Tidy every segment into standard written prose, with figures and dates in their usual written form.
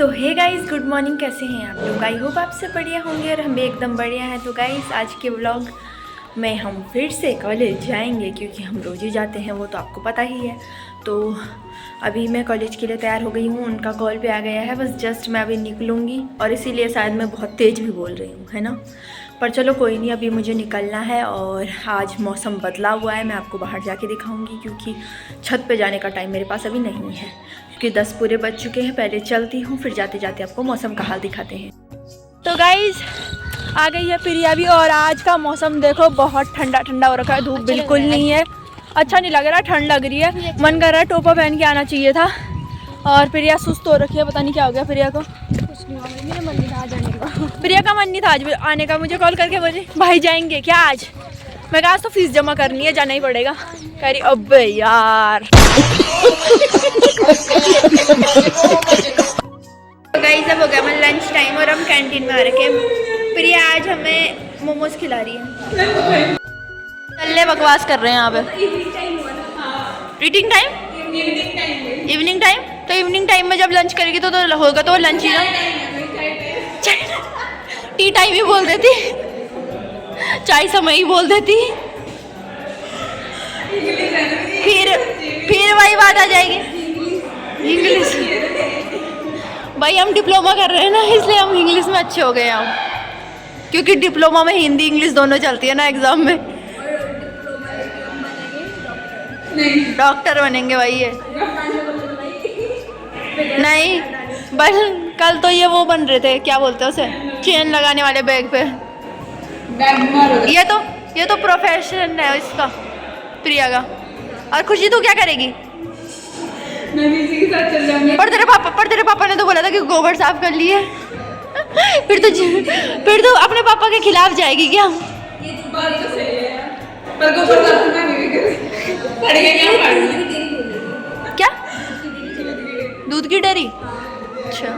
तो hey guys, good morning. कैसे हैं आप लोग? आई होप आपसे बढ़िया होंगे और हम भी एकदम बढ़िया हैं। तो गाइस, आज के व्लॉग में हम फिर से कॉलेज जाएंगे क्योंकि हम रोज़ ही जाते हैं, वो तो आपको पता ही है। तो अभी मैं कॉलेज के लिए तैयार हो गई हूँ, उनका कॉल पे आ गया है, बस जस्ट मैं अभी निकलूँगी और इसीलिए शायद मैं बहुत तेज़ भी बोल रही हूँ, है ना। पर चलो कोई नहीं, अभी मुझे निकलना है और आज मौसम बदला हुआ है। मैं आपको बाहर जाके दिखाऊंगी क्योंकि छत पे जाने का टाइम मेरे पास अभी नहीं है क्योंकि 10 पूरे बज चुके हैं। पहले चलती हूँ, फिर जाते जाते आपको मौसम का हाल दिखाते हैं। तो गाइज आ गई है प्रिया भी और आज का मौसम देखो, बहुत ठंडा ठंडा हो रखा है। धूप बिल्कुल नहीं है, अच्छा नहीं लग रहा, ठंड लग रही है। मन कर रहा है टोपा पहन के आना चाहिए था। और प्रिया सुस्त हो रखी है, पता नहीं क्या हो गया प्रिया को। मेरा मन नहीं था जाने का। प्रिया का मन नहीं था आज आने का। मुझे कॉल करके बोले भाई जाएंगे क्या आज? मैं कहा आज तो फीस जमा करनी है, जाना ही पड़ेगा। कह रही अब यार। तो गाइस अब हो गया मैं लंच टाइम और हम कैंटीन में आ रखे हैं। प्रिया आज हमें मोमोज खिला रही है। चल्ले बकवास कर रहे हैं यहाँ पे। Eating time, evening time. तो इवनिंग टाइम में जब लंच करेगी तो होगा तो लंच ही ना। टी टाइम ही बोल देती, चाय समय ही बोल देती, फिर वही बात आ जाएगी इंग्लिश। भाई हम डिप्लोमा कर रहे हैं ना, इसलिए हम इंग्लिश में अच्छे हो गए हम, क्योंकि डिप्लोमा में हिंदी इंग्लिश दोनों चलती है ना एग्जाम में। डॉक्टर बनेंगे भाई ये नहीं, बस कल तो ये वो बन रहे थे, क्या बोलते हैं उसे, चेन लगाने वाले बैग पे। ये तो प्रोफेशन है इसका, प्रिया का। और खुशी तू क्या करेगी? मैं भी इसी के साथ चल जाऊंगी। पर तेरे पापा ने तो बोला था कि गोबर साफ कर लिए। फिर तो अपने पापा के खिलाफ जाएगी क्या? ये तो बात तो सही है यार, पर गोबर साफ करना भी पड़ेगा क्या? दूध की डेयरी। अच्छा,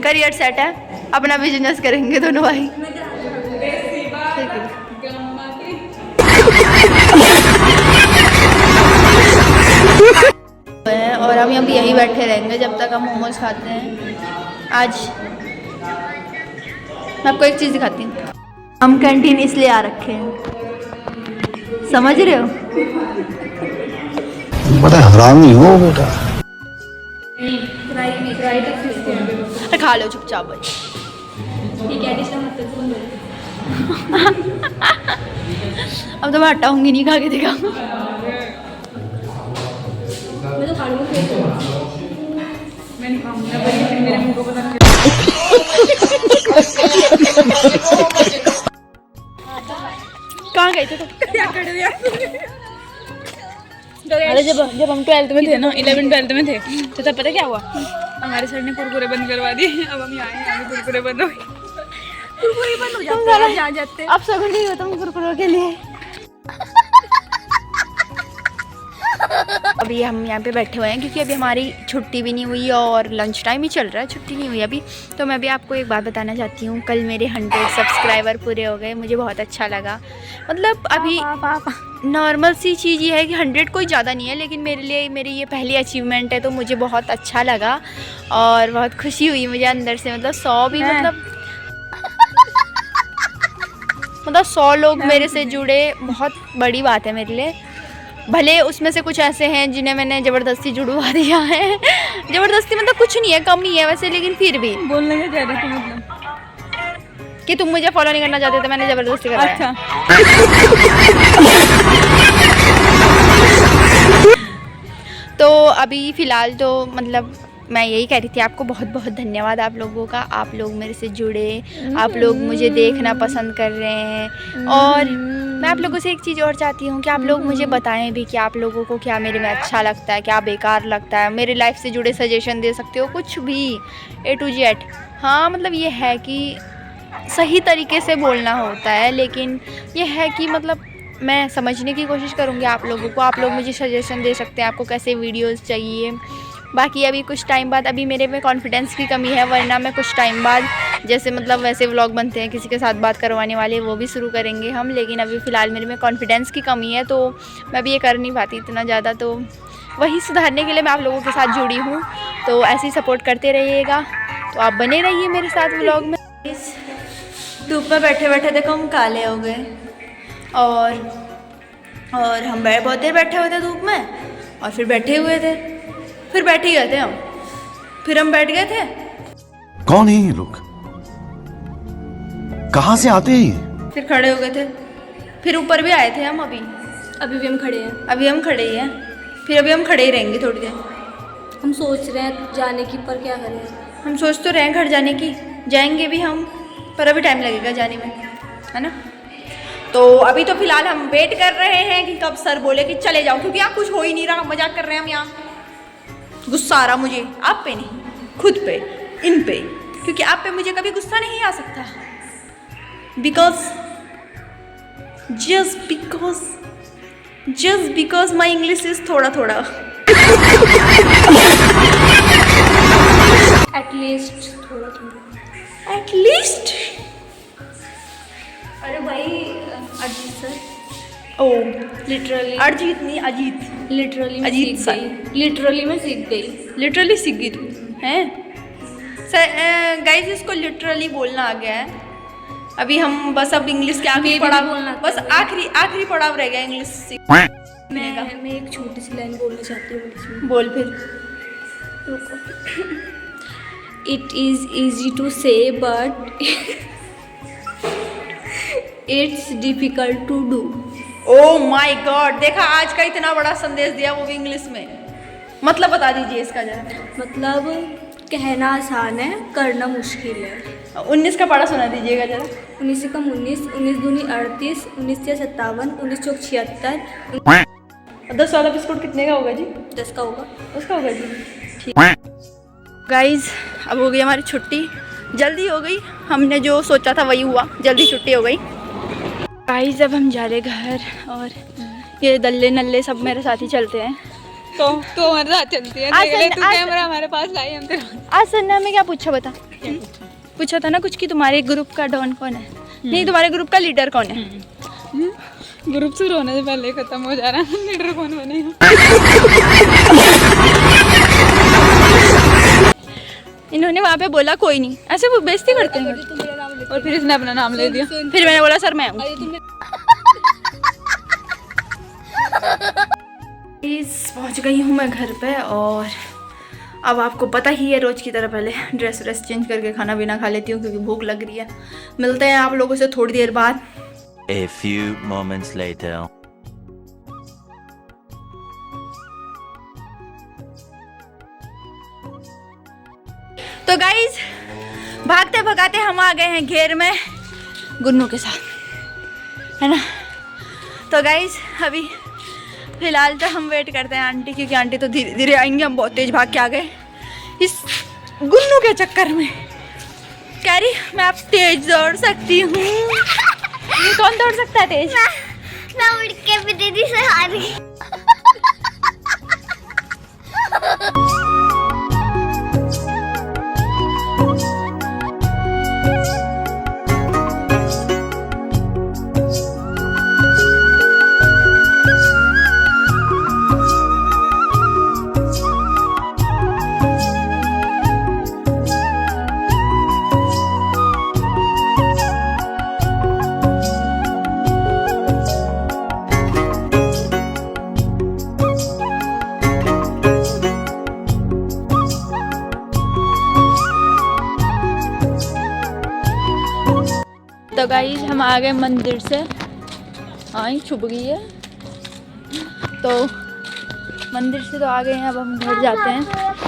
करियर सेट है, अपना बिजनेस करेंगे दोनों भाई। और हम यहाँ यहीं बैठे रहेंगे जब तक हम मोमोज खाते हैं। आज मैं आपको एक चीज़ दिखाती हूँ। हम कैंटीन इसलिए आ रखे हैं, समझ रहे हो? बड़ा हरामी हो बेटा। खा लो चुपचाप भाई। अब तो मैं हटाऊंगी नहीं, खा के दिखाऊंगा। मैं तो खा लूंगी, मैं नहीं खाऊंगा भाई, मेरे मुंह को पता नहीं। कहाँ गए थे तुम? क्या कर दिया? अरे जब हम 12th में थे ना, 11-12 में थे तो तब पता क्या हुआ, हमारे सर ने कुरकुरे बंद करवा दिए। अब हम यहाँ कुरकुरे बंद हो गए। कुरकुरे बंद हो जाते हैं, अब सगुन नहीं होता हम कुरकुरों के लिए। अभी हम यहाँ पे बैठे हुए हैं क्योंकि अभी हमारी छुट्टी भी नहीं हुई और लंच टाइम ही चल रहा है, छुट्टी नहीं हुई अभी। तो मैं भी आपको एक बात बताना चाहती हूँ, कल मेरे 100 सब्सक्राइबर पूरे हो गए, मुझे बहुत अच्छा लगा। मतलब अभी नॉर्मल सी चीज़ ये है कि 100 कोई ज़्यादा नहीं है, लेकिन मेरे लिए मेरी ये पहली अचीवमेंट है, तो मुझे बहुत अच्छा लगा और बहुत खुशी हुई मुझे अंदर से। मतलब 100 भी मतलब 100 लोग मेरे से जुड़े, बहुत बड़ी बात है मेरे लिए। भले उसमें से कुछ ऐसे हैं जिन्हें मैंने ज़बरदस्ती जुड़वा दिया है। ज़बरदस्ती मतलब कुछ नहीं है, कम ही है वैसे, लेकिन फिर भी बोलने का कह रही थी मतलब कि तुम मुझे फॉलो नहीं करना चाहते थे, मैंने ज़बरदस्ती कराया। अच्छा। तो अभी फ़िलहाल तो मतलब मैं यही कह रही थी, आपको बहुत बहुत धन्यवाद आप लोगों का। आप लोग मेरे से जुड़े, आप लोग मुझे देखना पसंद कर रहे हैं। और मैं आप लोगों से एक चीज़ और चाहती हूँ कि आप लोग मुझे बताएं भी कि आप लोगों को क्या मेरे में अच्छा लगता है, क्या बेकार लगता है। मेरे लाइफ से जुड़े सजेशन दे सकते हो, कुछ भी A to Z। हाँ, मतलब ये है कि सही तरीके से बोलना होता है, लेकिन ये है कि मतलब मैं समझने की कोशिश करूँगी आप लोगों को। आप लोग मुझे सजेशन दे सकते हैं आपको कैसे वीडियोज़ चाहिए। बाकी अभी कुछ टाइम बाद, अभी मेरे में कॉन्फिडेंस की कमी है, वरना मैं कुछ टाइम बाद जैसे मतलब वैसे व्लॉग बनते हैं किसी के साथ बात करवाने वाले, वो भी शुरू करेंगे हम। लेकिन अभी फ़िलहाल मेरे में कॉन्फिडेंस की कमी है, तो मैं भी ये कर नहीं पाती इतना ज़्यादा। तो वही सुधारने के लिए मैं आप लोगों के साथ जुड़ी हूँ। तो ऐसे ही सपोर्ट करते रहिएगा, तो आप बने रहिए मेरे साथ व्लॉग में। इस धूप में बैठे बैठे देखो हम काले हो गए, और हम बहुत देर बैठे हुए थे धूप में, और फिर बैठे हुए थे, फिर बैठ ही गए थे हम, फिर हम बैठ गए थे। कौन है ये लोग? कहाँ से आते हैं ये? फिर खड़े हो गए थे, फिर ऊपर भी आए थे हम। अभी भी हम खड़े हैं। अभी हम खड़े ही हैं, फिर अभी हम खड़े ही रहेंगे थोड़ी देर। हम सोच रहे हैं जाने की, पर क्या करें। हम सोच तो रहे हैं घर जाने की, जाएंगे भी हम, पर अभी टाइम लगेगा जाने में, है ना। तो अभी तो फिलहाल हम वेट कर रहे हैं कि कब सर बोले कि चले जाओ, क्योंकि यहाँ कुछ हो ही नहीं रहा, मजाक कर रहे हैं हम यहाँ। गुस्सा आ रहा मुझे आप पे नहीं, खुद पे, इन पे, क्योंकि आप पे मुझे कभी गुस्सा नहीं आ सकता, just because my English is थोड़ा थोड़ा एटलीस्ट थोड़ा थोड़ा। एटलीस्ट। अरे भाई अजीत सर, ओ लिटरली अरिजीत नहीं, अजीत। लिटरली मैं अजीत सीख सर। गई, लिटरली मैं सीख गई। लिटरली सीख गई तू हैं सर। गाइज इसको लिटरली बोलना आ गया है। अभी हम बस अब इंग्लिश के आखिरी मैं भी पड़ाव, बोलना बस आता है। आखिरी पड़ाव रह गया इंग्लिश सीखने का। मैं एक छोटी सी लाइन बोलना चाहती हूँ इसमें। बोल फिर। It is easy to say but it's difficult to do. Oh my God, देखा आज का इतना बड़ा संदेश दिया, वो भी इंग्लिश में। मतलब बता दीजिए इसका जरा। मतलब कहना आसान है, करना मुश्किल है। 19 का पढ़ा सुना दीजिएगा जरा। 19 कम 19, 19 दूनी 38, 19 से 57, 19 चौक 76, 10 वाला बिस्कुट कितने का होगा जी? 10 का होगा। उसका होगा जी, ठीक। गाइज अब हो गई हमारी छुट्टी, जल्दी हो गई, हमने जो सोचा था वही हुआ, जल्दी छुट्टी हो गई। गाइज अब हम जा रहे घर, और ये दल्ले नल्ले सब मेरे साथ ही चलते हैं। तो हमारे साथ चलती है, देख ले, तू कैमरा हमारे पास लाई, हम तेरा। आज सर ने हमें क्या पूछा बता? पूछा था ना कुछ कि तुम्हारे ग्रुप का डॉन कौन है, नहीं तुम्हारे ग्रुप का लीडर कौन है। ग्रुप शुरू होने से पहले खत्म हो जा रहा है, लीडर कौन बनेगा। इन्होंने वहाँ पे बोला कोई नहीं, ऐसे वो बेइज्जती करते हैं, और फिर इसने अपना नाम ले दिया। फिर मैंने बोला सर मैं हूँ। पहुँच गई हूँ मैं घर पे, और अब आपको पता ही है रोज़ की तरह पहले ड्रेस व्रेस चेंज करके खाना पीना खा लेती हूँ, क्योंकि भूख लग रही है। मिलते हैं आप लोगों से थोड़ी देर बाद। A few moments later. तो गाइज भागते भगाते हम आ गए हैं घेर में गुन्नू के साथ, है ना। तो गाइज अभी फिलहाल तो हम वेट करते हैं आंटी, क्योंकि आंटी तो धीरे धीरे आएंगे, हम बहुत तेज भाग के आ गए इस गुन्नू के चक्कर में। कह रही मैं आप तेज दौड़ सकती हूँ। कौन दौड़ सकता है तेज? मैं उड़ के भी दीदी से हारी। तो गाइस हम आ गए मंदिर से, हाँ छुप गई है, तो मंदिर से तो आ गए हैं, अब हम घर जाते हैं।